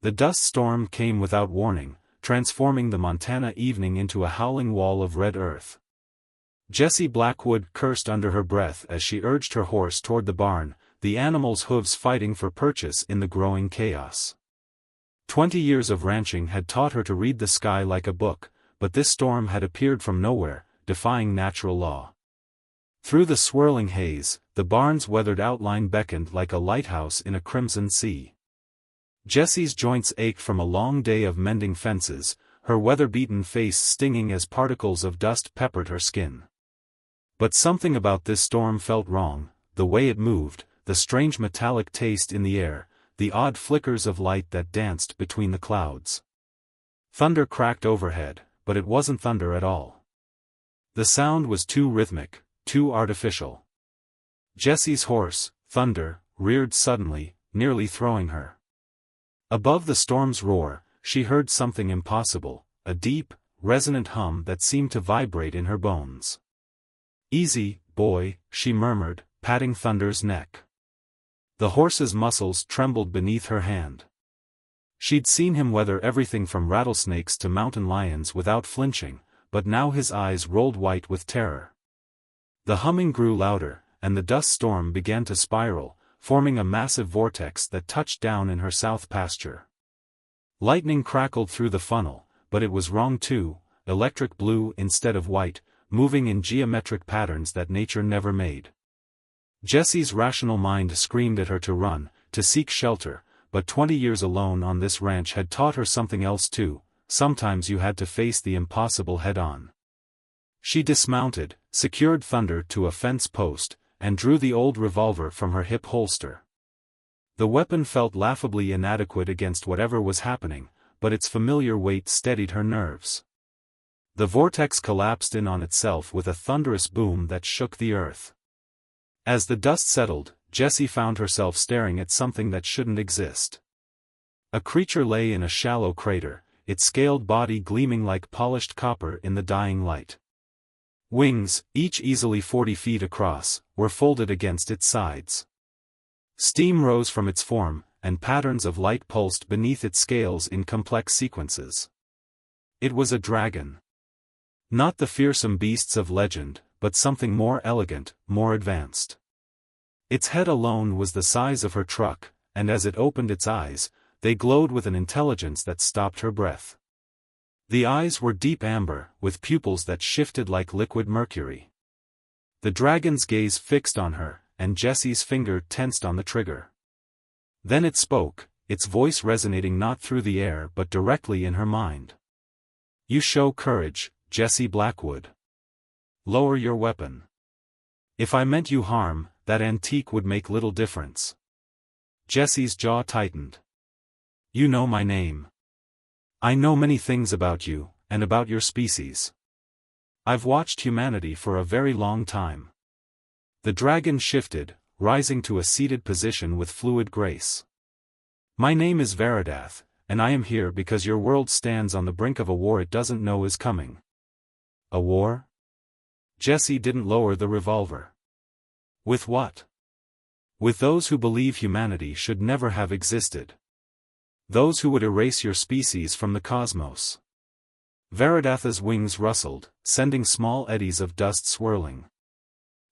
The dust storm came without warning, transforming the Montana evening into a howling wall of red earth. Jessie Blackwood cursed under her breath as she urged her horse toward the barn, the animal's hooves fighting for purchase in the growing chaos. 20 years of ranching had taught her to read the sky like a book, but this storm had appeared from nowhere, defying natural law. Through the swirling haze, the barn's weathered outline beckoned like a lighthouse in a crimson sea. Jessie's joints ached from a long day of mending fences, her weather-beaten face stinging as particles of dust peppered her skin. But something about this storm felt wrong, the way it moved, the strange metallic taste in the air, the odd flickers of light that danced between the clouds. Thunder cracked overhead, but it wasn't thunder at all. The sound was too rhythmic, too artificial. Jessie's horse, Thunder, reared suddenly, nearly throwing her. Above the storm's roar, she heard something impossible, a deep, resonant hum that seemed to vibrate in her bones. "Easy, boy," she murmured, patting Thunder's neck. The horse's muscles trembled beneath her hand. She'd seen him weather everything from rattlesnakes to mountain lions without flinching, but now his eyes rolled white with terror. The humming grew louder, and the dust storm began to spiral, forming a massive vortex that touched down in her south pasture. Lightning crackled through the funnel, but it was wrong too, electric blue instead of white, moving in geometric patterns that nature never made. Jessie's rational mind screamed at her to run, to seek shelter, but 20 years alone on this ranch had taught her something else too: sometimes you had to face the impossible head-on. She dismounted, secured Thunder to a fence post, and drew the old revolver from her hip holster. The weapon felt laughably inadequate against whatever was happening, but its familiar weight steadied her nerves. The vortex collapsed in on itself with a thunderous boom that shook the earth. As the dust settled, Jessie found herself staring at something that shouldn't exist. A creature lay in a shallow crater, its scaled body gleaming like polished copper in the dying light. Wings, each easily 40 feet across, were folded against its sides. Steam rose from its form, and patterns of light pulsed beneath its scales in complex sequences. It was a dragon. Not the fearsome beasts of legend, but something more elegant, more advanced. Its head alone was the size of her truck, and as it opened its eyes, they glowed with an intelligence that stopped her breath. The eyes were deep amber, with pupils that shifted like liquid mercury. The dragon's gaze fixed on her, and Jessie's finger tensed on the trigger. Then it spoke, its voice resonating not through the air but directly in her mind. "You show courage, Jessie Blackwood. Lower your weapon. If I meant you harm, that antique would make little difference." Jessie's jaw tightened. "You know my name. I know many things about you, and about your species. I've watched humanity for a very long time." The dragon shifted, rising to a seated position with fluid grace. "My name is Veridath, and I am here because your world stands on the brink of a war it doesn't know is coming." "A war?" Jessie didn't lower the revolver. "With what?" "With those who believe humanity should never have existed. Those who would erase your species from the cosmos." Veridath's wings rustled, sending small eddies of dust swirling.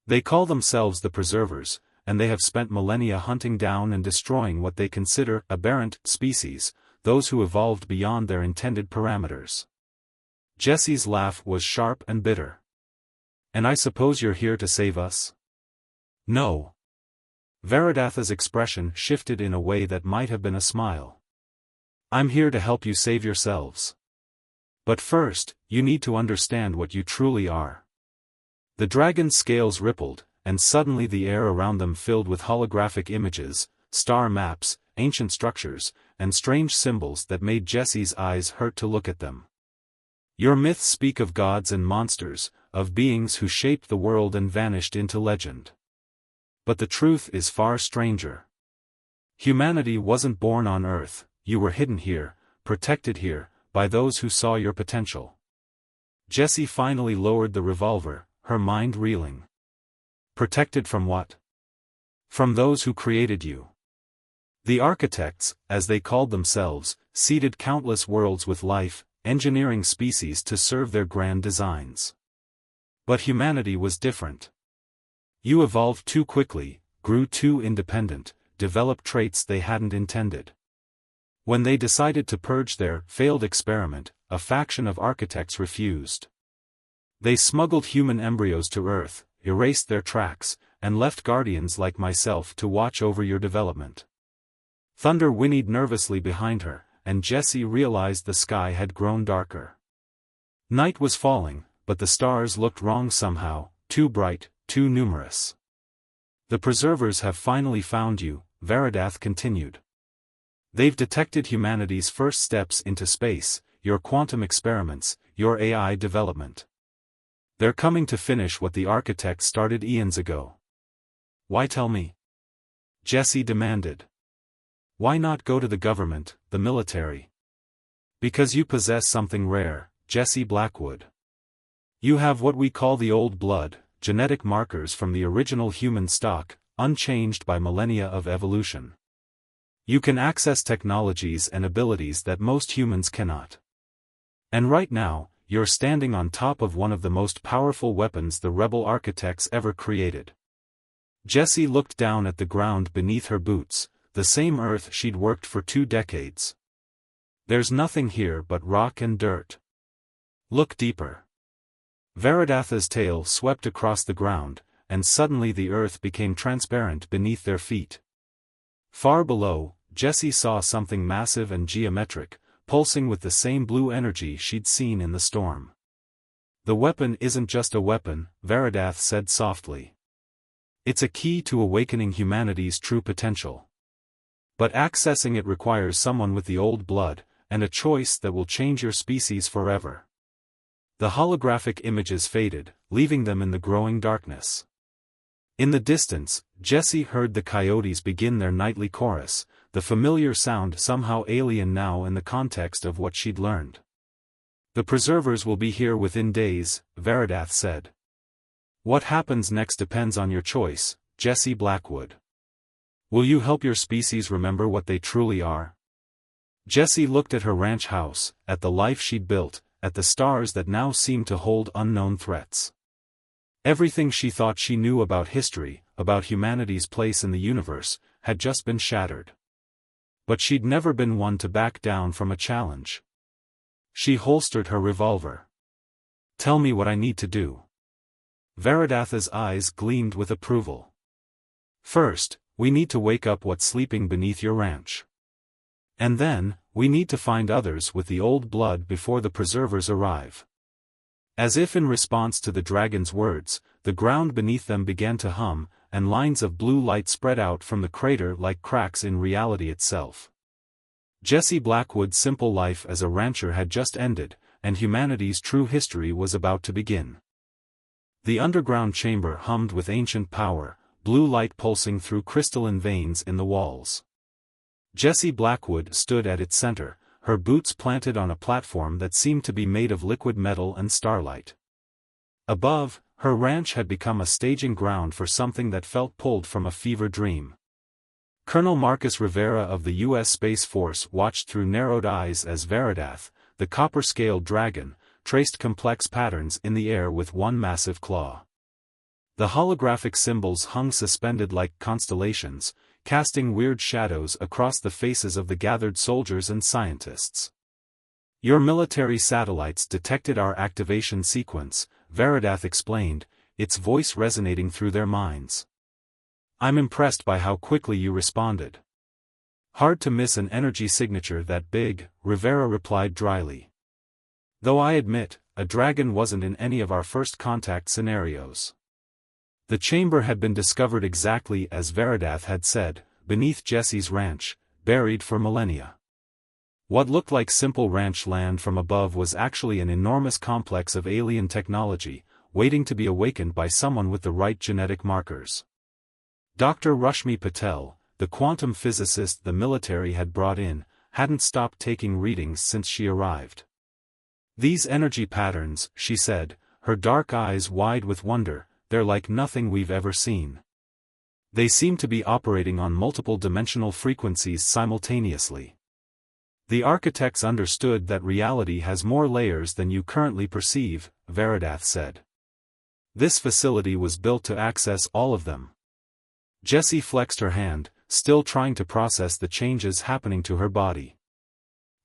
"They call themselves the Preservers, and they have spent millennia hunting down and destroying what they consider aberrant species, those who evolved beyond their intended parameters." Jessie's laugh was sharp and bitter. "And I suppose you're here to save us?" "No." Veridath's expression shifted in a way that might have been a smile. "I'm here to help you save yourselves. But first, you need to understand what you truly are." The dragon's scales rippled, and suddenly the air around them filled with holographic images, star maps, ancient structures, and strange symbols that made Jessie's eyes hurt to look at them. "Your myths speak of gods and monsters, of beings who shaped the world and vanished into legend. But the truth is far stranger. Humanity wasn't born on Earth, you were hidden here, protected here, by those who saw your potential." Jessie finally lowered the revolver, her mind reeling. "Protected from what?" "From those who created you. The architects, as they called themselves, seeded countless worlds with life, engineering species to serve their grand designs. But humanity was different. You evolved too quickly, grew too independent, developed traits they hadn't intended. When they decided to purge their failed experiment, a faction of architects refused. They smuggled human embryos to Earth, erased their tracks, and left guardians like myself to watch over your development. Thunder whinnied nervously behind her, and Jessie realized the sky had grown darker. Night was falling, but the stars looked wrong somehow, too bright, too numerous. The preservers have finally found you, Veridath continued. They've detected humanity's first steps into space, your quantum experiments, your AI development. They're coming to finish what the architects started eons ago. Why tell me? Jessie demanded. Why not go to the government, the military? Because you possess something rare, Jessie Blackwood. You have what we call the old blood, genetic markers from the original human stock, unchanged by millennia of evolution. You can access technologies and abilities that most humans cannot. And right now, you're standing on top of one of the most powerful weapons the rebel architects ever created. Jessie looked down at the ground beneath her boots, the same earth she'd worked for 2 decades. There's nothing here but rock and dirt. Look deeper. Veridath's tail swept across the ground, and suddenly the earth became transparent beneath their feet. Far below, Jessie saw something massive and geometric, pulsing with the same blue energy she'd seen in the storm. The weapon isn't just a weapon, Veridath said softly. It's a key to awakening humanity's true potential. But accessing it requires someone with the old blood, and a choice that will change your species forever. The holographic images faded, leaving them in the growing darkness. In the distance, Jessie heard the coyotes begin their nightly chorus, the familiar sound somehow alien now in the context of what she'd learned. The preservers will be here within days, Veridath said. What happens next depends on your choice, Jessie Blackwood. Will you help your species remember what they truly are? Jessie looked at her ranch house, at the life she'd built, at the stars that now seemed to hold unknown threats. Everything she thought she knew about history, about humanity's place in the universe, had just been shattered. But she'd never been one to back down from a challenge. She holstered her revolver. Tell me what I need to do. Veridath's eyes gleamed with approval. First, we need to wake up what's sleeping beneath your ranch. And then, we need to find others with the old blood before the preservers arrive. As if in response to the dragon's words, the ground beneath them began to hum, and lines of blue light spread out from the crater like cracks in reality itself. Jessie Blackwood's simple life as a rancher had just ended, and humanity's true history was about to begin. The underground chamber hummed with ancient power, blue light pulsing through crystalline veins in the walls. Jessie Blackwood stood at its center, her boots planted on a platform that seemed to be made of liquid metal and starlight. Above, her ranch had become a staging ground for something that felt pulled from a fever dream. Colonel Marcus Rivera of the U.S. Space Force watched through narrowed eyes as Veridath, the copper-scaled dragon, traced complex patterns in the air with one massive claw. The holographic symbols hung suspended like constellations, casting weird shadows across the faces of the gathered soldiers and scientists. Your military satellites detected our activation sequence, Veridath explained, its voice resonating through their minds. I'm impressed by how quickly you responded. Hard to miss an energy signature that big, Rivera replied dryly. Though I admit, a dragon wasn't in any of our first contact scenarios. The chamber had been discovered exactly as Veridath had said, beneath Jessie's ranch, buried for millennia. What looked like simple ranch land from above was actually an enormous complex of alien technology, waiting to be awakened by someone with the right genetic markers. Dr. Rashmi Patel, the quantum physicist the military had brought in, hadn't stopped taking readings since she arrived. These energy patterns, she said, her dark eyes wide with wonder, they're like nothing we've ever seen. They seem to be operating on multiple dimensional frequencies simultaneously. The architects understood that reality has more layers than you currently perceive, Veridath said. This facility was built to access all of them. Jessie flexed her hand, still trying to process the changes happening to her body.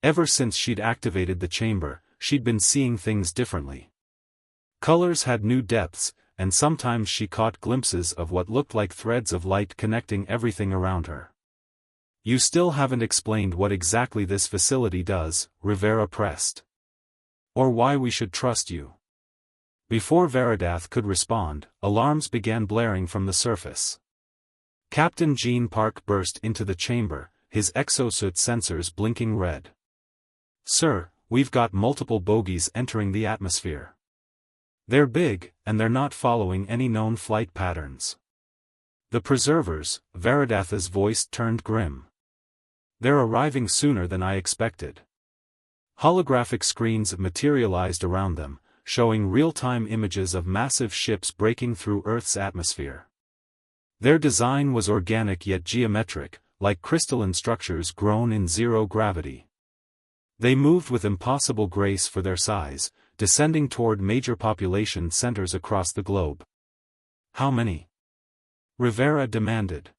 Ever since she'd activated the chamber, she'd been seeing things differently. Colors had new depths, and sometimes she caught glimpses of what looked like threads of light connecting everything around her. You still haven't explained what exactly this facility does, Rivera pressed. Or why we should trust you. Before Veridath could respond, alarms began blaring from the surface. Captain Gene Park burst into the chamber, his exosuit sensors blinking red. Sir, we've got multiple bogies entering the atmosphere. They're big, and they're not following any known flight patterns. The preservers, Veridath's voice turned grim. They're arriving sooner than I expected. Holographic screens materialized around them, showing real-time images of massive ships breaking through Earth's atmosphere. Their design was organic yet geometric, like crystalline structures grown in zero gravity. They moved with impossible grace for their size, descending toward major population centers across the globe. How many? Rivera demanded.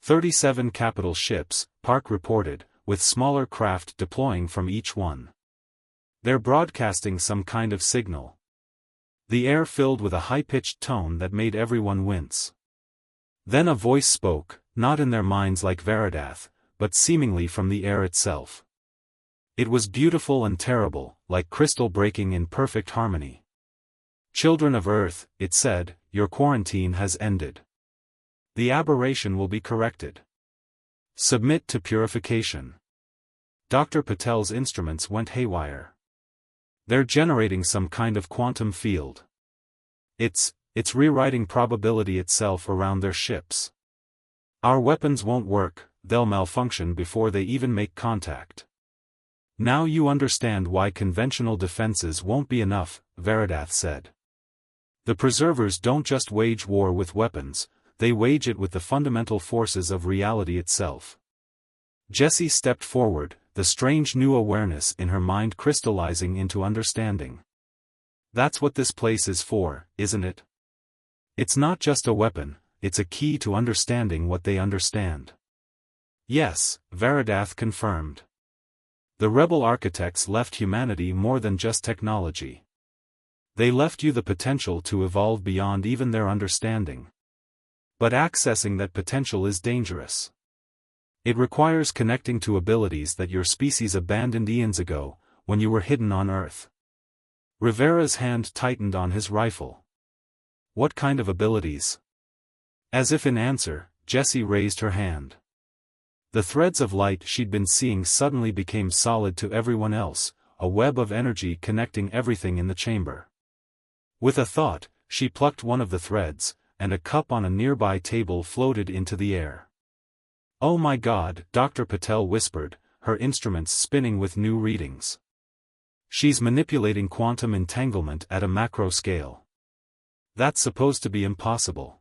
37 capital ships, Park reported, with smaller craft deploying from each one. They're broadcasting some kind of signal. The air filled with a high-pitched tone that made everyone wince. Then a voice spoke, not in their minds like Veridath, but seemingly from the air itself. It was beautiful and terrible, like crystal breaking in perfect harmony. Children of Earth, it said, your quarantine has ended. The aberration will be corrected. Submit to purification. Dr. Patel's instruments went haywire. They're generating some kind of quantum field. It's rewriting probability itself around their ships. Our weapons won't work, they'll malfunction before they even make contact. Now you understand why conventional defenses won't be enough, Veridath said. The preservers don't just wage war with weapons, they wage it with the fundamental forces of reality itself. Jessie stepped forward, the strange new awareness in her mind crystallizing into understanding. That's what this place is for, isn't it? It's not just a weapon, it's a key to understanding what they understand. Yes, Veridath confirmed. The rebel architects left humanity more than just technology. They left you the potential to evolve beyond even their understanding. But accessing that potential is dangerous. It requires connecting to abilities that your species abandoned eons ago, when you were hidden on Earth. Rivera's hand tightened on his rifle. What kind of abilities? As if in answer, Jessie raised her hand. The threads of light she'd been seeing suddenly became solid to everyone else, a web of energy connecting everything in the chamber. With a thought, she plucked one of the threads, and a cup on a nearby table floated into the air. Oh my God, Dr. Patel whispered, her instruments spinning with new readings. She's manipulating quantum entanglement at a macro scale. That's supposed to be impossible.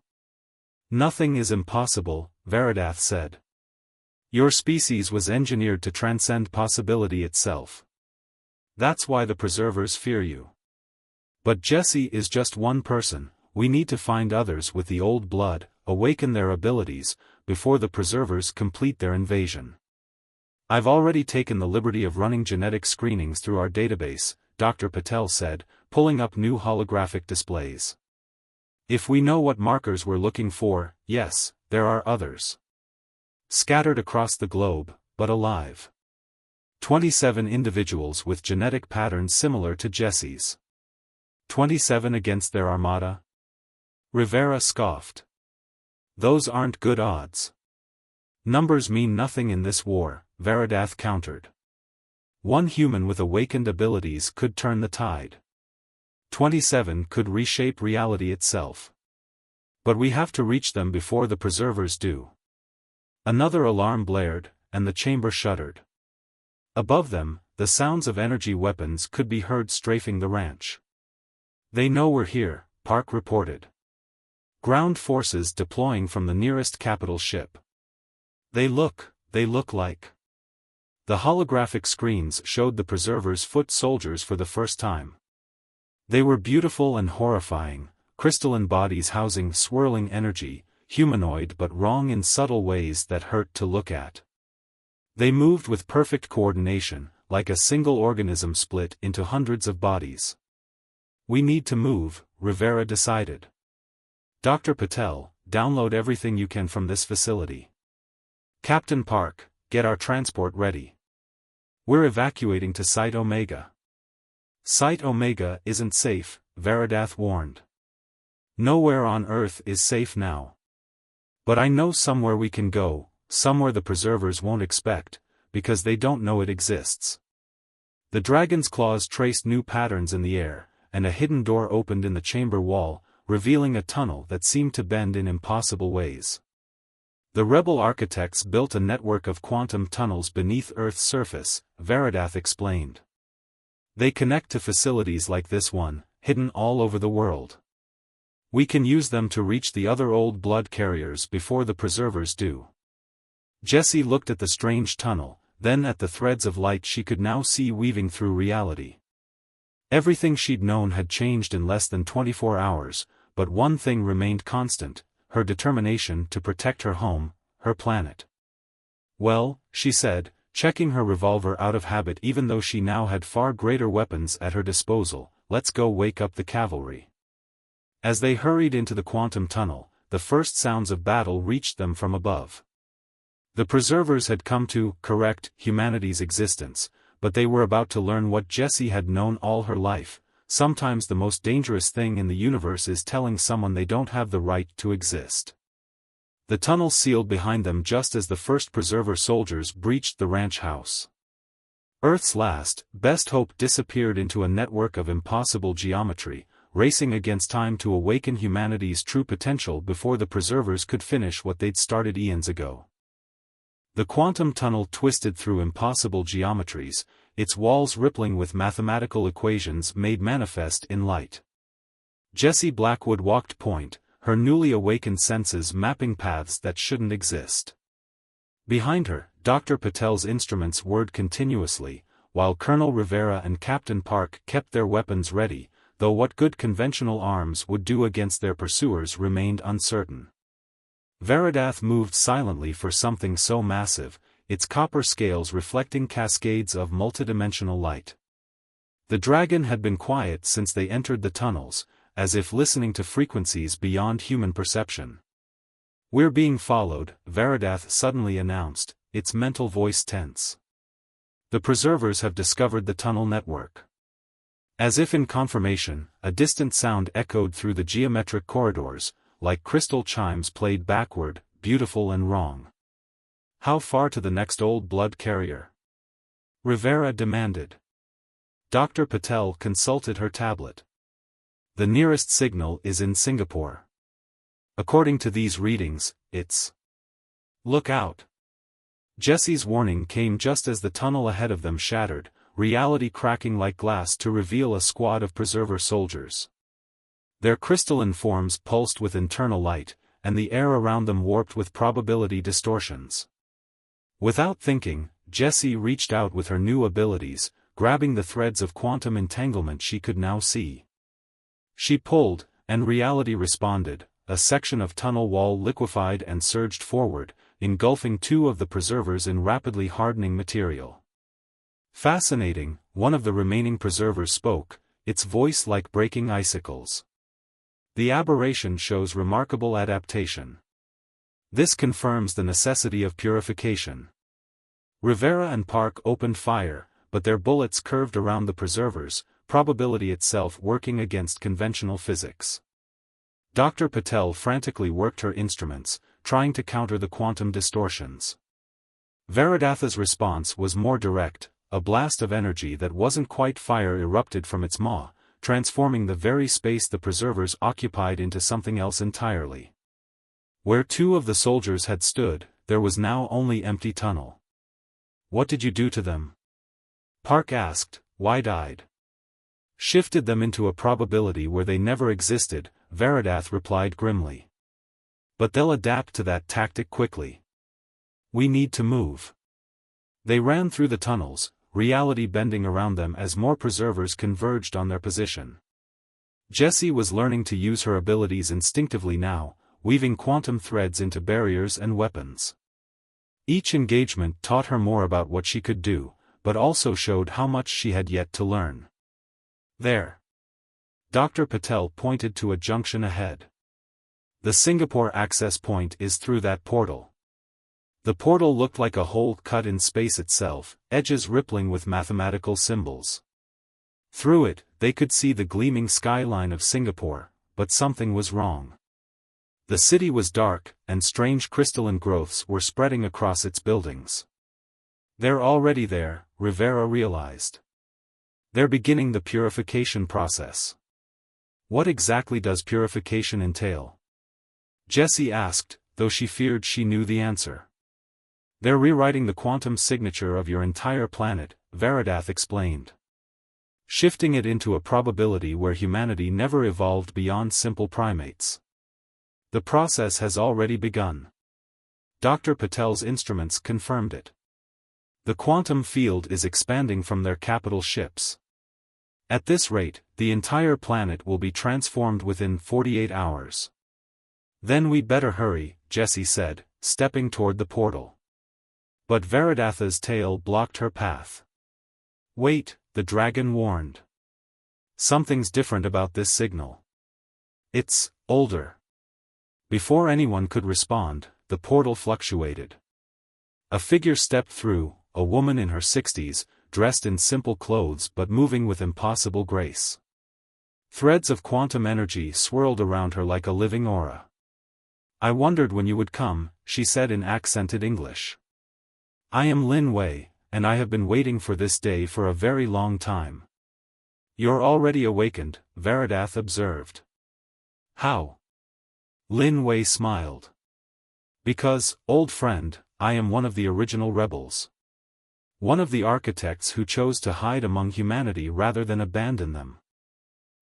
Nothing is impossible, Veridath said. Your species was engineered to transcend possibility itself. That's why the preservers fear you. But Jessie is just one person, we need to find others with the old blood, awaken their abilities, before the preservers complete their invasion. I've already taken the liberty of running genetic screenings through our database, Dr. Patel said, pulling up new holographic displays. If we know what markers we're looking for, yes, there are others. Scattered across the globe, but alive. 27 individuals with genetic patterns similar to Jessie's. 27 against their armada? Rivera scoffed. Those aren't good odds. Numbers mean nothing in this war, Veridath countered. One human with awakened abilities could turn the tide. 27 could reshape reality itself. But we have to reach them before the preservers do. Another alarm blared, and the chamber shuddered. Above them, the sounds of energy weapons could be heard strafing the ranch. They know we're here, Park reported. Ground forces deploying from the nearest capital ship. They look like. The holographic screens showed the Preserver's foot soldiers for the first time. They were beautiful and horrifying, crystalline bodies housing swirling energy, humanoid but wrong in subtle ways that hurt to look at. They moved with perfect coordination, like a single organism split into hundreds of bodies. We need to move, Rivera decided. Dr. Patel, download everything you can from this facility. Captain Park, get our transport ready. We're evacuating to Site Omega. Site Omega isn't safe, Veridath warned. Nowhere on Earth is safe now. But I know somewhere we can go, somewhere the Preservers won't expect, because they don't know it exists. The dragon's claws traced new patterns in the air, and a hidden door opened in the chamber wall, revealing a tunnel that seemed to bend in impossible ways. The rebel architects built a network of quantum tunnels beneath Earth's surface, Veridath explained. They connect to facilities like this one, hidden all over the world. We can use them to reach the other old blood carriers before the Preservers do. Jessie looked at the strange tunnel, then at the threads of light she could now see weaving through reality. Everything she'd known had changed in less than 24 hours, but one thing remained constant, her determination to protect her home, her planet. Well, she said, checking her revolver out of habit even though she now had far greater weapons at her disposal, let's go wake up the cavalry. As they hurried into the quantum tunnel, the first sounds of battle reached them from above. The Preservers had come to correct humanity's existence, but they were about to learn what Jessie had known all her life. Sometimes the most dangerous thing in the universe is telling someone they don't have the right to exist. The tunnel sealed behind them just as the first Preserver soldiers breached the ranch house. Earth's last, best hope disappeared into a network of impossible geometry, racing against time to awaken humanity's true potential before the Preservers could finish what they'd started eons ago. The quantum tunnel twisted through impossible geometries, its walls rippling with mathematical equations made manifest in light. Jessie Blackwood walked point, her newly awakened senses mapping paths that shouldn't exist. Behind her, Dr. Patel's instruments whirred continuously, while Colonel Rivera and Captain Park kept their weapons ready, though what good conventional arms would do against their pursuers remained uncertain. Veridath moved silently for something so massive, its copper scales reflecting cascades of multidimensional light. The dragon had been quiet since they entered the tunnels, as if listening to frequencies beyond human perception. We're being followed, Veridath suddenly announced, its mental voice tense. The Preservers have discovered the tunnel network. As if in confirmation, a distant sound echoed through the geometric corridors, like crystal chimes played backward, beautiful and wrong. How far to the next old blood carrier? Rivera demanded. Dr. Patel consulted her tablet. The nearest signal is in Singapore. According to these readings, it's... Look out! Jessie's warning came just as the tunnel ahead of them shattered, reality cracking like glass to reveal a squad of Preserver soldiers. Their crystalline forms pulsed with internal light, and the air around them warped with probability distortions. Without thinking, Jessie reached out with her new abilities, grabbing the threads of quantum entanglement she could now see. She pulled, and reality responded, a section of tunnel wall liquefied and surged forward, engulfing two of the Preservers in rapidly hardening material. Fascinating, one of the remaining Preservers spoke, its voice like breaking icicles. The aberration shows remarkable adaptation. This confirms the necessity of purification. Rivera and Park opened fire, but their bullets curved around the Preservers, probability itself working against conventional physics. Dr. Patel frantically worked her instruments, trying to counter the quantum distortions. Veridath's response was more direct, a blast of energy that wasn't quite fire erupted from its maw, transforming the very space the Preservers occupied into something else entirely. Where two of the soldiers had stood, there was now only empty tunnel. What did you do to them? Park asked, wide-eyed. Shifted them into a probability where they never existed, Veridath replied grimly. But they'll adapt to that tactic quickly. We need to move. They ran through the tunnels, reality bending around them as more preservers converged on their position. Jessie was learning to use her abilities instinctively now, weaving quantum threads into barriers and weapons. Each engagement taught her more about what she could do, but also showed how much she had yet to learn. There. Dr. Patel pointed to a junction ahead. The Singapore access point is through that portal. The portal looked like a hole cut in space itself, edges rippling with mathematical symbols. Through it, they could see the gleaming skyline of Singapore, but something was wrong. The city was dark, and strange crystalline growths were spreading across its buildings. They're already there, Rivera realized. They're beginning the purification process. What exactly does purification entail? Jessie asked, though she feared she knew the answer. They're rewriting the quantum signature of your entire planet, Veridath explained. Shifting it into a probability where humanity never evolved beyond simple primates. The process has already begun. Dr. Patel's instruments confirmed it. The quantum field is expanding from their capital ships. At this rate, the entire planet will be transformed within 48 hours. Then we'd better hurry, Jessie said, stepping toward the portal. But Veridatha's tail blocked her path. Wait, the dragon warned. Something's different about this signal. It's older. Before anyone could respond, the portal fluctuated. A figure stepped through, a woman in her 60s, dressed in simple clothes but moving with impossible grace. Threads of quantum energy swirled around her like a living aura. I wondered when you would come, she said in accented English. I am Lin Wei, and I have been waiting for this day for a very long time. You're already awakened, Veridath observed. How? Lin Wei smiled. Because, old friend, I am one of the original rebels. One of the architects who chose to hide among humanity rather than abandon them.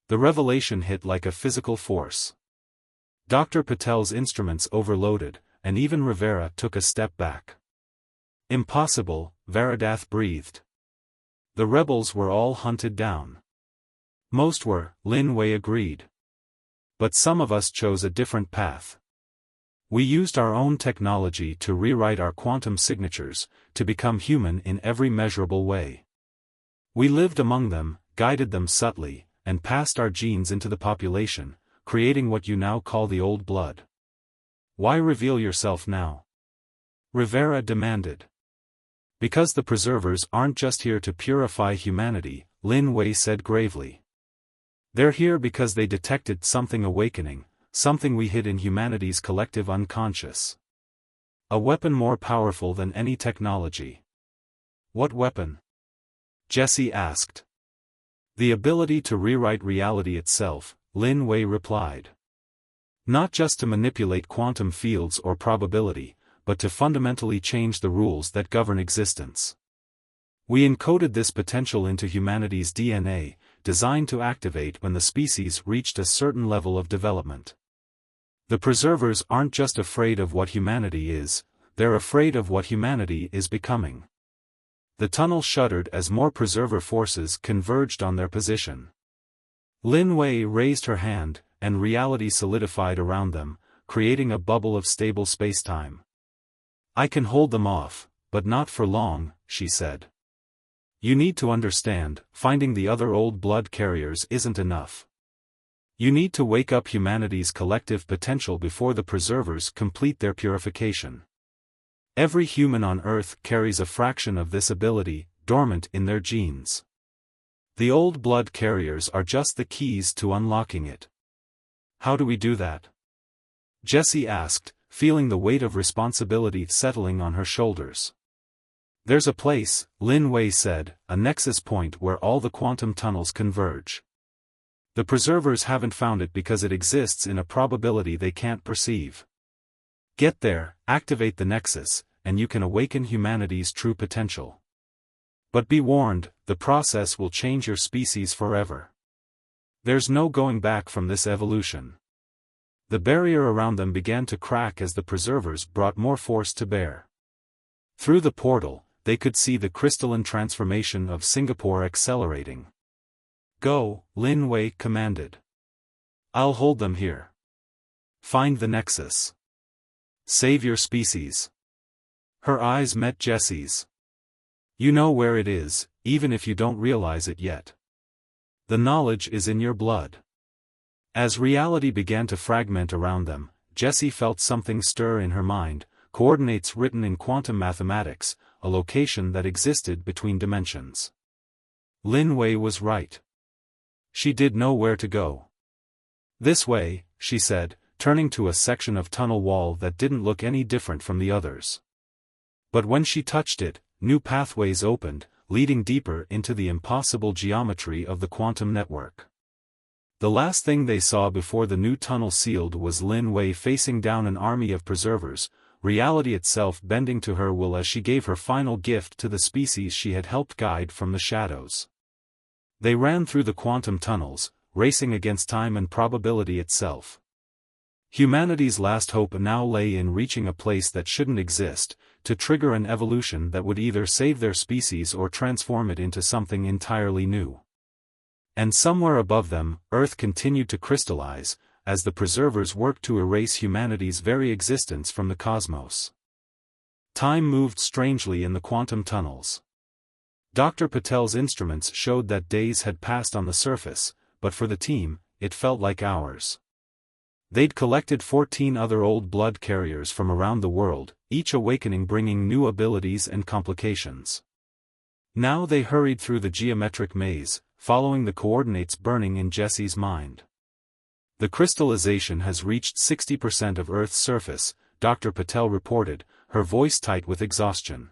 The revelation hit like a physical force. Dr. Patel's instruments overloaded, and even Rivera took a step back. Impossible, Veridath breathed. The rebels were all hunted down. Most were, Lin Wei agreed. But some of us chose a different path. We used our own technology to rewrite our quantum signatures, to become human in every measurable way. We lived among them, guided them subtly, and passed our genes into the population, creating what you now call the old blood. Why reveal yourself now? Rivera demanded. Because the preservers aren't just here to purify humanity, Lin Wei said gravely. They're here because they detected something awakening, something we hid in humanity's collective unconscious. A weapon more powerful than any technology. What weapon? Jessie asked. The ability to rewrite reality itself, Lin Wei replied. Not just to manipulate quantum fields or probability, but to fundamentally change the rules that govern existence. We encoded this potential into humanity's DNA, designed to activate when the species reached a certain level of development. The preservers aren't just afraid of what humanity is, they're afraid of what humanity is becoming. The tunnel shuddered as more preserver forces converged on their position. Lin Wei raised her hand, and reality solidified around them, creating a bubble of stable spacetime. I can hold them off, but not for long, she said. You need to understand, finding the other old blood carriers isn't enough. You need to wake up humanity's collective potential before the preservers complete their purification. Every human on Earth carries a fraction of this ability, dormant in their genes. The old blood carriers are just the keys to unlocking it. How do we do that? Jessie asked, feeling the weight of responsibility settling on her shoulders. There's a place, Lin Wei said, a nexus point where all the quantum tunnels converge. The preservers haven't found it because it exists in a probability they can't perceive. Get there, activate the nexus, and you can awaken humanity's true potential. But be warned, the process will change your species forever. There's no going back from this evolution. The barrier around them began to crack as the preservers brought more force to bear. Through the portal, they could see the crystalline transformation of Singapore accelerating. "Go," Lin Wei commanded. "I'll hold them here. Find the nexus. Save your species." Her eyes met Jessie's. "You know where it is, even if you don't realize it yet. The knowledge is in your blood." As reality began to fragment around them, Jessie felt something stir in her mind, coordinates written in quantum mathematics, a location that existed between dimensions. Lin Wei was right. She did know where to go. "This way," she said, turning to a section of tunnel wall that didn't look any different from the others. But when she touched it, new pathways opened, leading deeper into the impossible geometry of the quantum network. The last thing they saw before the new tunnel sealed was Lin Wei facing down an army of preservers, reality itself bending to her will as she gave her final gift to the species she had helped guide from the shadows. They ran through the quantum tunnels, racing against time and probability itself. Humanity's last hope now lay in reaching a place that shouldn't exist, to trigger an evolution that would either save their species or transform it into something entirely new. And somewhere above them, Earth continued to crystallize, as the preservers worked to erase humanity's very existence from the cosmos. Time moved strangely in the quantum tunnels. Dr. Patel's instruments showed that days had passed on the surface, but for the team, it felt like hours. They'd collected 14 other old blood carriers from around the world, each awakening bringing new abilities and complications. Now they hurried through the geometric maze, following the coordinates burning in Jessie's mind. "The crystallization has reached 60% of Earth's surface," Dr. Patel reported, her voice tight with exhaustion.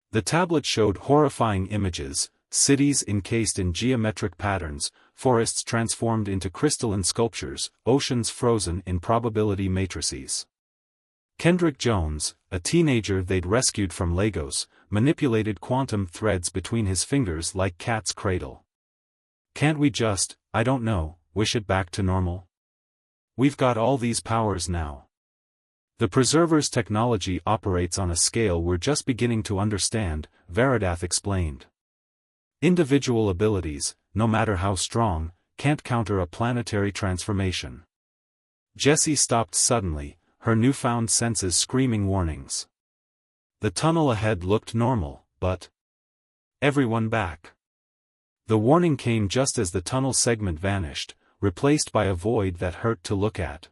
The tablet showed horrifying images, cities encased in geometric patterns, forests transformed into crystalline sculptures, oceans frozen in probability matrices. Kendrick Jones, a teenager they'd rescued from Lagos, manipulated quantum threads between his fingers like cat's cradle. "Can't we just, I don't know, wish it back to normal? We've got all these powers now. The preserver's technology operates on a scale we're just beginning to understand," Varadath explained. "Individual abilities, no matter how strong, can't counter a planetary transformation." Jessie stopped suddenly, her newfound senses screaming warnings. The tunnel ahead looked normal, but everyone back. The warning came just as the tunnel segment vanished, replaced by a void that hurt to look at.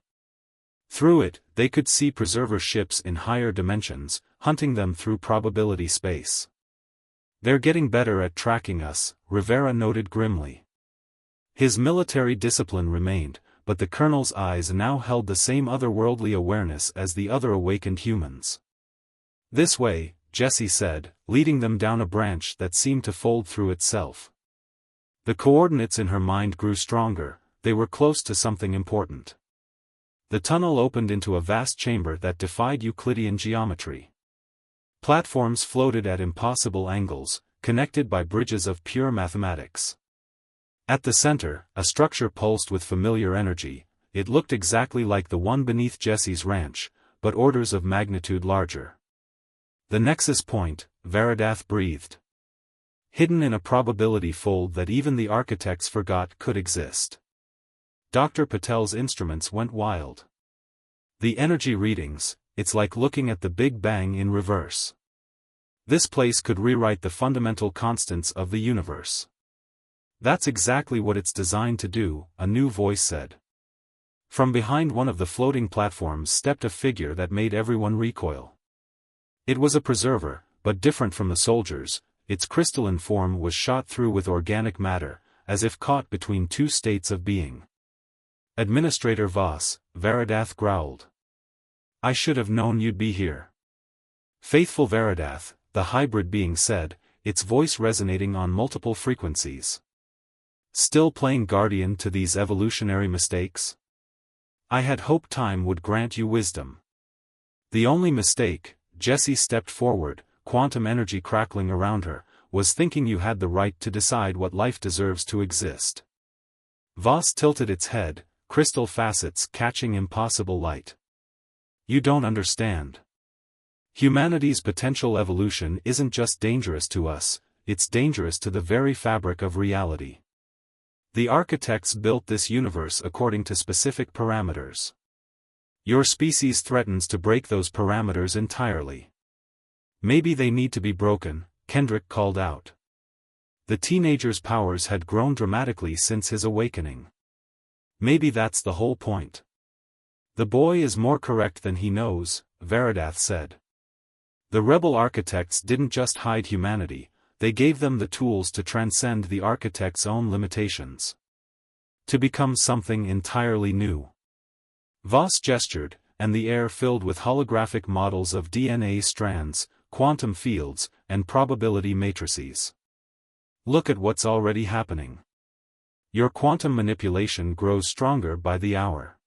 Through it, they could see preserver ships in higher dimensions, hunting them through probability space. "They're getting better at tracking us," Rivera noted grimly. His military discipline remained, but the colonel's eyes now held the same otherworldly awareness as the other awakened humans. "This way," Jessie said, leading them down a branch that seemed to fold through itself. The coordinates in her mind grew stronger, they were close to something important. The tunnel opened into a vast chamber that defied Euclidean geometry. Platforms floated at impossible angles, connected by bridges of pure mathematics. At the center, a structure pulsed with familiar energy. It looked exactly like the one beneath Jessie's ranch, but orders of magnitude larger. "The nexus point," Varadath breathed. "Hidden in a probability fold that even the architects forgot could exist." Dr. Patel's instruments went wild. "The energy readings, it's like looking at the Big Bang in reverse. This place could rewrite the fundamental constants of the universe." "That's exactly what it's designed to do," a new voice said. From behind one of the floating platforms stepped a figure that made everyone recoil. It was a preserver, but different from the soldiers. Its crystalline form was shot through with organic matter, as if caught between two states of being. "Administrator Voss," Varadath growled. "I should have known you'd be here." "Faithful Varadath," the hybrid being said, its voice resonating on multiple frequencies. "Still playing guardian to these evolutionary mistakes? I had hoped time would grant you wisdom." "The only mistake," Jessie stepped forward, quantum energy crackling around her, "was thinking you had the right to decide what life deserves to exist." Voss tilted its head, crystal facets catching impossible light. You don't understand. Humanity's potential evolution isn't just dangerous to us, it's dangerous to the very fabric of reality. The architects built this universe according to specific parameters. Your species threatens to break those parameters entirely. Maybe they need to be broken, Kendrick called out. The teenager's powers had grown dramatically since his awakening. Maybe that's the whole point. The boy is more correct than he knows, Veridath said. The rebel architects didn't just hide humanity, they gave them the tools to transcend the architect's own limitations. To become something entirely new. Voss gestured, and the air filled with holographic models of DNA strands, quantum fields, and probability matrices. Look at what's already happening. Your quantum manipulation grows stronger by the hour.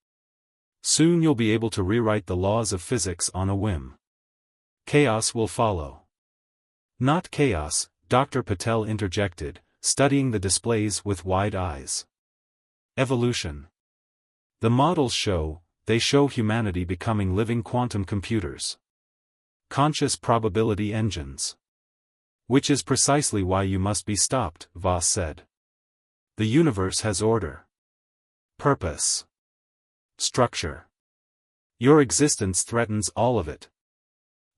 Soon you'll be able to rewrite the laws of physics on a whim. Chaos will follow. Not chaos, Dr. Patel interjected, studying the displays with wide eyes. Evolution. The models they show humanity becoming living quantum computers. Conscious probability engines. Which is precisely why you must be stopped, Voss said. The universe has order. Purpose. Structure. Your existence threatens all of it.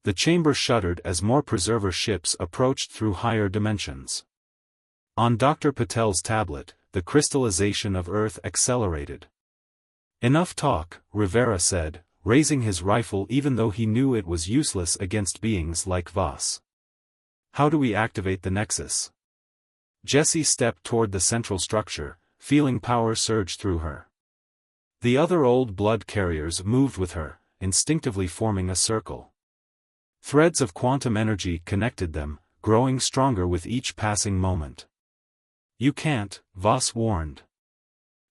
The chamber shuddered as more preserver ships approached through higher dimensions. On Dr. Patel's tablet, the crystallization of Earth accelerated. Enough talk, Rivera said, raising his rifle even though he knew it was useless against beings like Voss. How do we activate the Nexus? Jessie stepped toward the central structure, feeling power surge through her. The other old blood carriers moved with her, instinctively forming a circle. Threads of quantum energy connected them, growing stronger with each passing moment. You can't, Voss warned.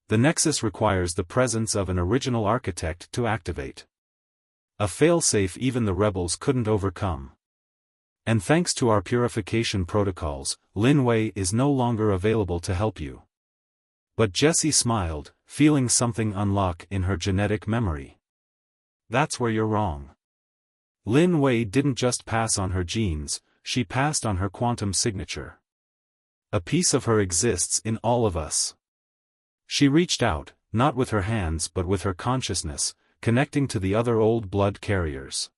The Nexus requires the presence of an original architect to activate. A failsafe even the rebels couldn't overcome. And thanks to our purification protocols, Lin Wei is no longer available to help you. But Jessie smiled, feeling something unlock in her genetic memory. That's where you're wrong. Lin Wei didn't just pass on her genes, she passed on her quantum signature. A piece of her exists in all of us. She reached out, not with her hands but with her consciousness, connecting to the other old blood carriers.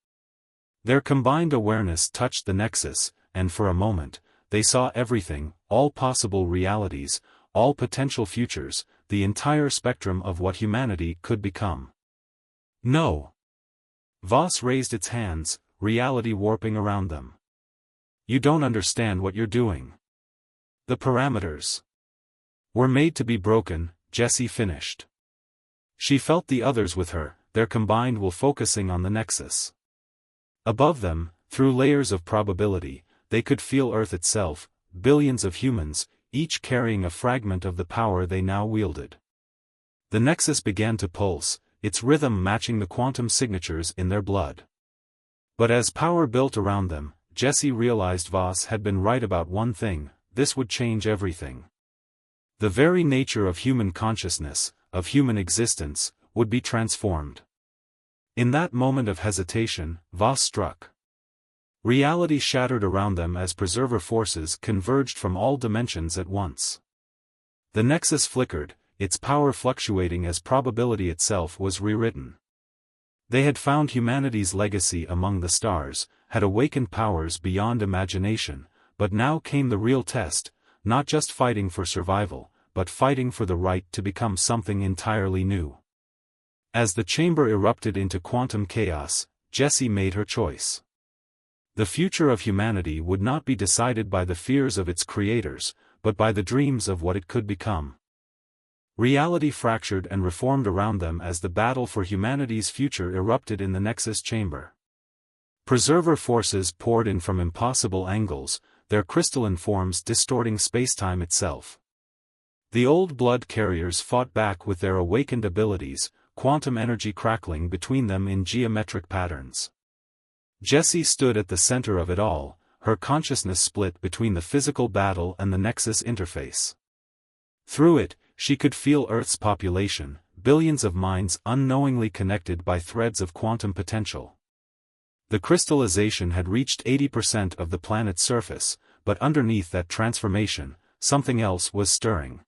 Their combined awareness touched the Nexus, and for a moment, they saw everything, all possible realities, all potential futures, the entire spectrum of what humanity could become. No. Voss raised its hands, reality warping around them. You don't understand what you're doing. The parameters were made to be broken, Jessie finished. She felt the others with her, their combined will focusing on the Nexus. Above them, through layers of probability, they could feel Earth itself, billions of humans, each carrying a fragment of the power they now wielded. The Nexus began to pulse, its rhythm matching the quantum signatures in their blood. But as power built around them, Jessie realized Voss had been right about one thing: this would change everything. The very nature of human consciousness, of human existence, would be transformed. In that moment of hesitation, Voss struck. Reality shattered around them as preserver forces converged from all dimensions at once. The Nexus flickered, its power fluctuating as probability itself was rewritten. They had found humanity's legacy among the stars, had awakened powers beyond imagination, but now came the real test, not just fighting for survival, but fighting for the right to become something entirely new. As the chamber erupted into quantum chaos, Jessie made her choice. The future of humanity would not be decided by the fears of its creators, but by the dreams of what it could become. Reality fractured and reformed around them as the battle for humanity's future erupted in the Nexus chamber. Preserver forces poured in from impossible angles, their crystalline forms distorting spacetime itself. The old blood carriers fought back with their awakened abilities, quantum energy crackling between them in geometric patterns. Jessie stood at the center of it all, her consciousness split between the physical battle and the Nexus interface. Through it, she could feel Earth's population, billions of minds unknowingly connected by threads of quantum potential. The crystallization had reached 80% of the planet's surface, but underneath that transformation, something else was stirring.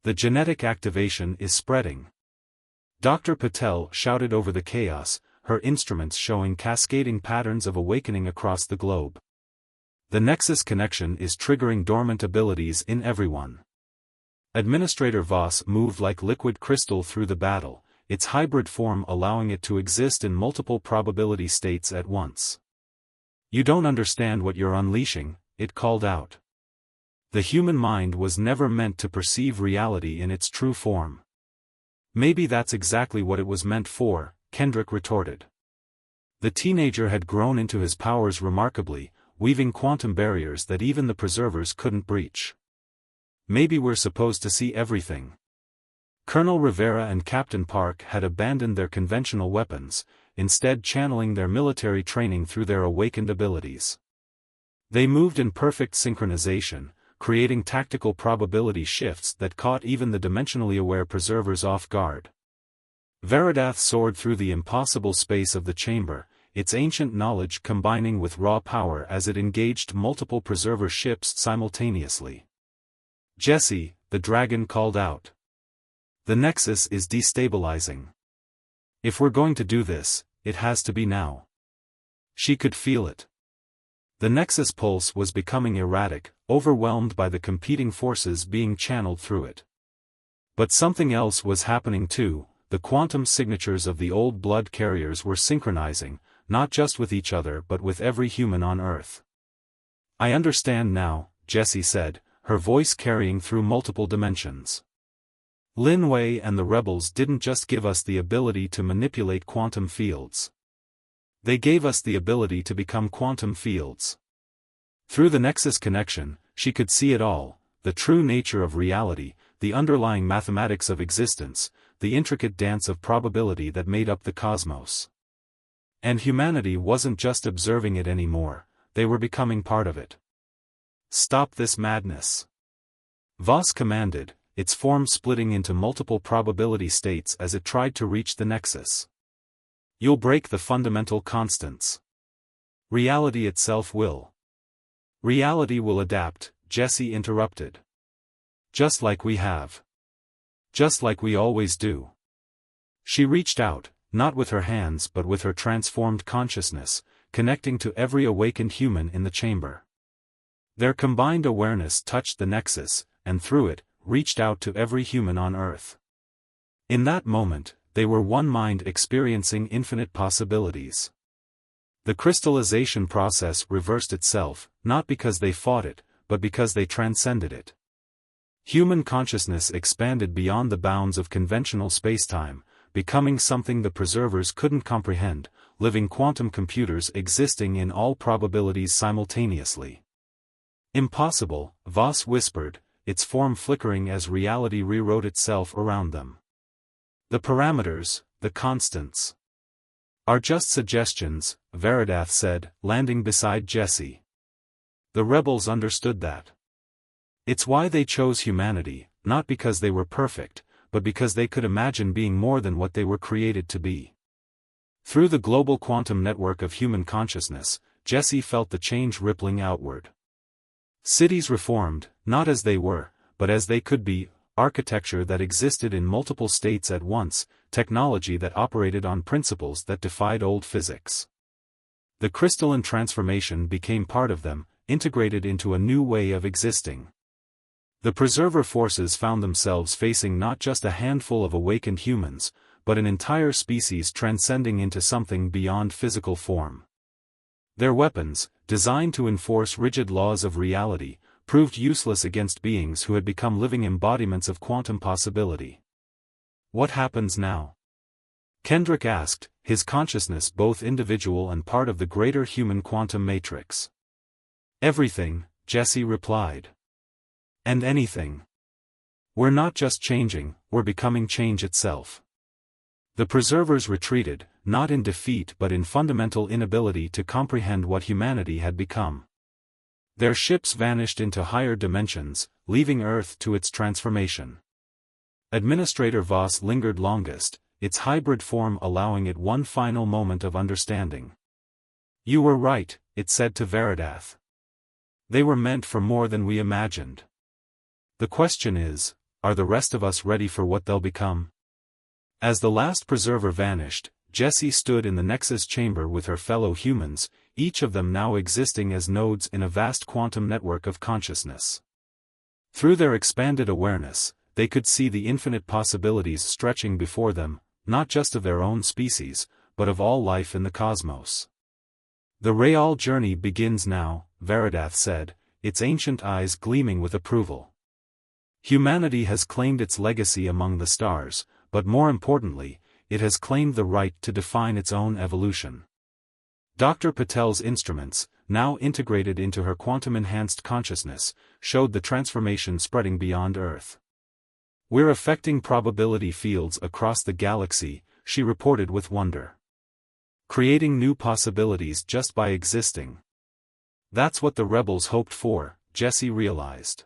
The genetic activation is spreading. Dr. Patel shouted over the chaos, her instruments showing cascading patterns of awakening across the globe. The Nexus connection is triggering dormant abilities in everyone. Administrator Voss moved like liquid crystal through the battle, its hybrid form allowing it to exist in multiple probability states at once. "You don't understand what you're unleashing," it called out. "The human mind was never meant to perceive reality in its true form." "Maybe that's exactly what it was meant for," Kendrick retorted. The teenager had grown into his powers remarkably, weaving quantum barriers that even the preservers couldn't breach. "Maybe we're supposed to see everything." Colonel Rivera and Captain Park had abandoned their conventional weapons, instead channeling their military training through their awakened abilities. They moved in perfect synchronization, creating tactical probability shifts that caught even the dimensionally aware preservers off guard. Veridath soared through the impossible space of the chamber, its ancient knowledge combining with raw power as it engaged multiple preserver ships simultaneously. "Jesse," the dragon called out. "The Nexus is destabilizing. If we're going to do this, it has to be now." She could feel it. The Nexus pulse was becoming erratic, overwhelmed by the competing forces being channeled through it. But something else was happening too. The quantum signatures of the old blood carriers were synchronizing, not just with each other but with every human on Earth. "I understand now," Jessie said, her voice carrying through multiple dimensions. "Lin Wei and the rebels didn't just give us the ability to manipulate quantum fields. They gave us the ability to become quantum fields." Through the Nexus connection, she could see it all, the true nature of reality, the underlying mathematics of existence, the intricate dance of probability that made up the cosmos. And humanity wasn't just observing it anymore, they were becoming part of it. "Stop this madness," Voss commanded, its form splitting into multiple probability states as it tried to reach the Nexus. "You'll break the fundamental constants. Reality itself will." "Reality will adapt," Jessie interrupted. "Just like we have. Just like we always do." She reached out, not with her hands but with her transformed consciousness, connecting to every awakened human in the chamber. Their combined awareness touched the Nexus, and through it, reached out to every human on Earth. In that moment, they were one mind experiencing infinite possibilities. The crystallization process reversed itself, not because they fought it, but because they transcended it. Human consciousness expanded beyond the bounds of conventional spacetime, becoming something the preservers couldn't comprehend, living quantum computers existing in all probabilities simultaneously. "Impossible," Voss whispered, its form flickering as reality rewrote itself around them. "The parameters, the constants, are just suggestions," Veridath said, landing beside Jessie. The rebels understood that. It's why they chose humanity, not because they were perfect, but because they could imagine being more than what they were created to be. Through the global quantum network of human consciousness, Jessie felt the change rippling outward. Cities reformed, not as they were, but as they could be, architecture that existed in multiple states at once, technology that operated on principles that defied old physics. The crystalline transformation became part of them, integrated into a new way of existing. The preserver forces found themselves facing not just a handful of awakened humans, but an entire species transcending into something beyond physical form. Their weapons, designed to enforce rigid laws of reality, proved useless against beings who had become living embodiments of quantum possibility. "What happens now?" Kendrick asked, his consciousness both individual and part of the greater human quantum matrix. "Everything," Jessie replied. "And anything. We're not just changing, we're becoming change itself." The preservers retreated, not in defeat but in fundamental inability to comprehend what humanity had become. Their ships vanished into higher dimensions, leaving Earth to its transformation. Administrator Voss lingered longest, its hybrid form allowing it one final moment of understanding. "You were right," it said to Veridath. "They were meant for more than we imagined. The question is, are the rest of us ready for what they'll become?" As the last preserver vanished, Jessie stood in the Nexus chamber with her fellow humans, each of them now existing as nodes in a vast quantum network of consciousness. Through their expanded awareness, they could see the infinite possibilities stretching before them, not just of their own species, but of all life in the cosmos. "The real journey begins now," Veridath said, its ancient eyes gleaming with approval. "Humanity has claimed its legacy among the stars, but more importantly, it has claimed the right to define its own evolution." Dr. Patel's instruments, now integrated into her quantum-enhanced consciousness, showed the transformation spreading beyond Earth. "We're affecting probability fields across the galaxy," she reported with wonder. "Creating new possibilities just by existing. That's what the rebels hoped for," Jessie realized.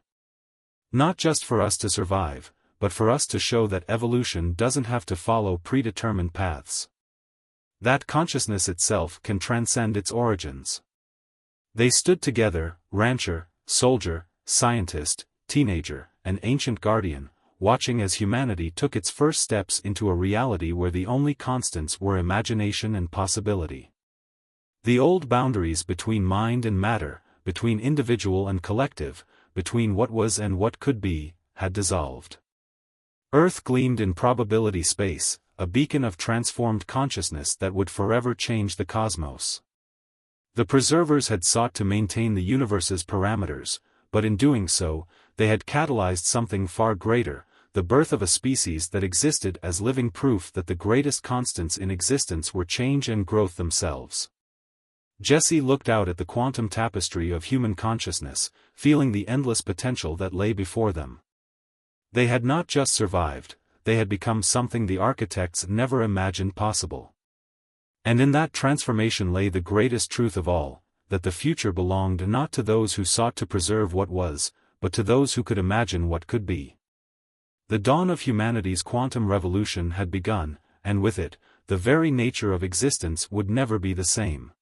"Not just for us to survive, but for us to show that evolution doesn't have to follow predetermined paths. That consciousness itself can transcend its origins." They stood together, rancher, soldier, scientist, teenager, and ancient guardian, watching as humanity took its first steps into a reality where the only constants were imagination and possibility. The old boundaries between mind and matter, between individual and collective, between what was and what could be, had dissolved. Earth gleamed in probability space, a beacon of transformed consciousness that would forever change the cosmos. The preservers had sought to maintain the universe's parameters, but in doing so, they had catalyzed something far greater, the birth of a species that existed as living proof that the greatest constants in existence were change and growth themselves. Jessie looked out at the quantum tapestry of human consciousness, feeling the endless potential that lay before them. They had not just survived, they had become something the architects never imagined possible. And in that transformation lay the greatest truth of all, that the future belonged not to those who sought to preserve what was, but to those who could imagine what could be. The dawn of humanity's quantum revolution had begun, and with it, the very nature of existence would never be the same.